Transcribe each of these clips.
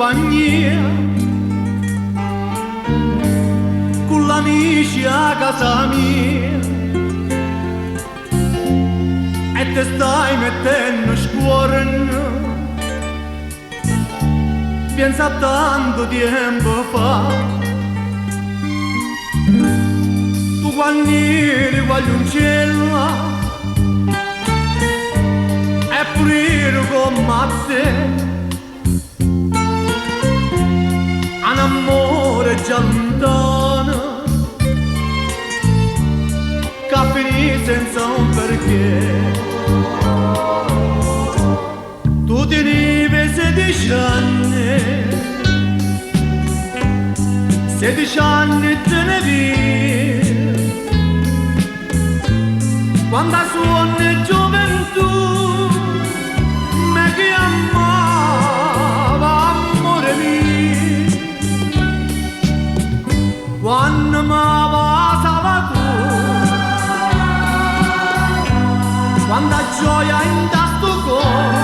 compagnia con l'amici a casa mia e te stai mettendo scuorno. Pensa tanto tempo fa, tu quando eri guagliuncella e pure ero come te, un amore già lontano che finì senza un perché. Tu tenevi 16 anni, 16 anni te ne via, quando suona gioventù me chiamava amore mio, quando mi passava tu, quando gioia in tasto cuore.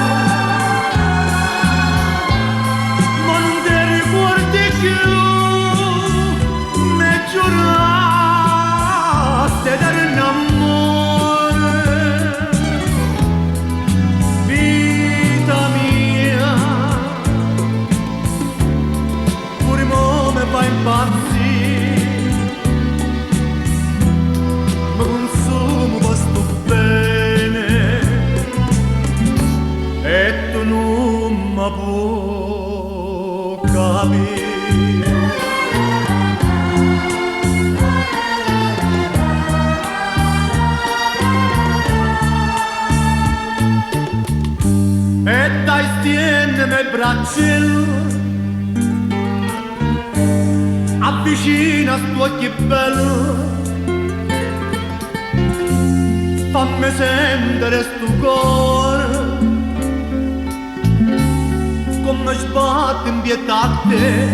Giuraste dell'amore, vita mia, pure mo me fa impazzire, ma consumo questo bene e tu non mi puoi capire. E dai stiennemi il braccello, avvicina sto occhio bello, fammi sentire sto cuore, come sbatte in pietà a te,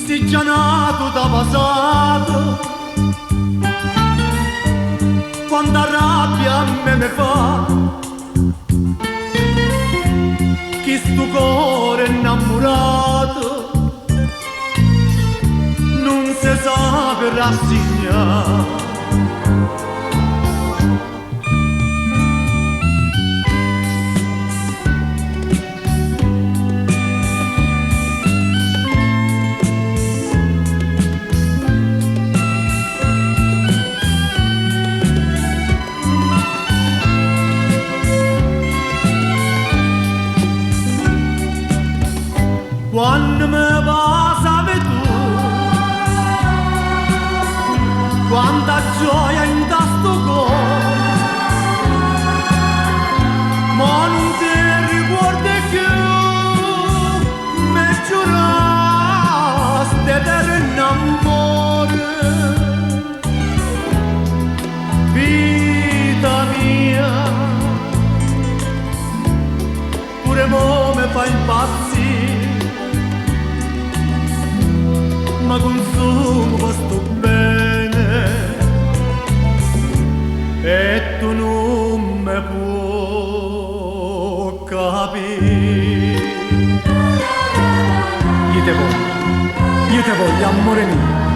sei già nato da passato, quanta rabbia a me fa, chi sto cuore innamorato non si sa per rassegnare. Quando me passavi tu, quanta gioia in tasto cuore, ma non ti ricordi più, me giuraste dell'amore, vita mia, pure mo me fa impazzire, ma consumo questo bene e tu non me puoi capire. Io te voglio, amore mio.